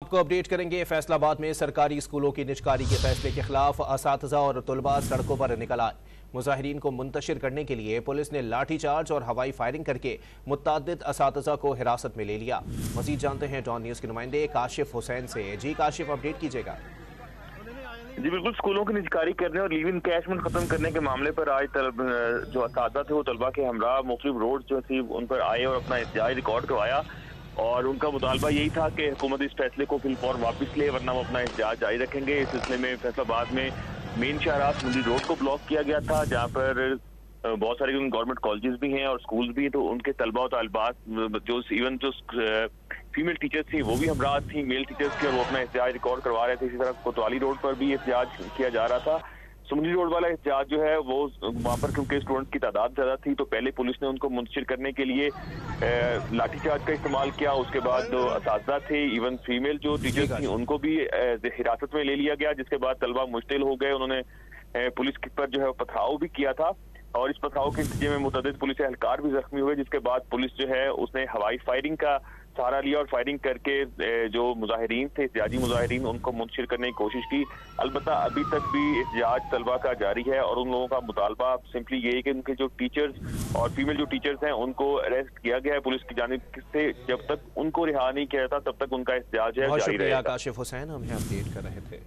आपको अपडेट करेंगे। फैसलाबाद में सरकारी स्कूलों की निजकारी के फैसले के खिलाफ असातिज़ा और तलबा सड़कों पर निकल आए। मुजाहिरीन को मुंतशिर करने के लिए पुलिस ने लाठीचार्ज और हवाई फायरिंग करके मुतअद्दिद असातिज़ा को हिरासत में ले लिया। मजीद जानते हैं डॉन न्यूज़ के नुमाइंदे काशिफ हुसैन से। जी काशिफ, अपडेट कीजिएगा। जी बिल्कुल, स्कूलों की निजकारी करने और लीव इन कैशमेंट खत्म करने के मामले पर आज जो असातिज़ा थे वो तलबा के हमरा मुख्तलिफ रोड जो थी उन पर आए और अपना एहतजाज रिकॉर्ड करवाया और उनका मुतालबा यही था कि हुकूमत इस फैसले को फिलफौर वापस ले, वरना वो अपना एहतजाज जारी रखेंगे। इस सिलसिले में फैसलाबाद में मेन शाहराह सुंदरी रोड को ब्लॉक किया गया था, जहाँ पर बहुत सारे गवर्नमेंट कॉलेजेस भी हैं और स्कूल्स भी हैं, तो उनके तलबा और तालिबात जो इवन जो फीमेल टीचर्स थी वो भी हमरा थी मेल टीचर्स की, और वो अपना एहतजाज रिकॉर्ड करवा रहे थे। इसी तरह कोतवाली रोड पर भी एहतजाज किया जा रहा था। सुमरी रोड वाला एहतजाज जो है वो वहाँ पर क्योंकि स्टूडेंट की तादाद ज्यादा थी तो पहले पुलिस ने उनको मुंतशिर करने के लिए लाठीचार्ज का इस्तेमाल किया। उसके बाद जो असातिज़ा थे, इवन फीमेल जो टीचर्स थी, उनको भी हिरासत में ले लिया गया, जिसके बाद तलबा मुश्तिल हो गए। उन्होंने पुलिस पर जो है पथराव भी किया था और इस पथराव के नतीजे में मुतअद्दिद पुलिस एहलकार भी जख्मी हुए, जिसके बाद पुलिस जो है उसने हवाई फायरिंग का सहारा लिया और फायरिंग करके जो मुजाहिरीन थे, एहतजाजी मुजाहिरीन, उनको मुंतशिर करने की कोशिश की। अलबत्ता अभी तक भी एहतजाज तलबा का जारी है और उन लोगों का मुतालबा सिंपली यही कि उनके जो टीचर्स और फीमेल जो टीचर्स हैं उनको अरेस्ट किया गया है पुलिस की जानिब से। जब तक उनको रिहा नहीं किया जाता तब तक उनका एहतजाज है जारी रहेगा। काशिफ हुसैन हमें अपडेट कर रहे थे।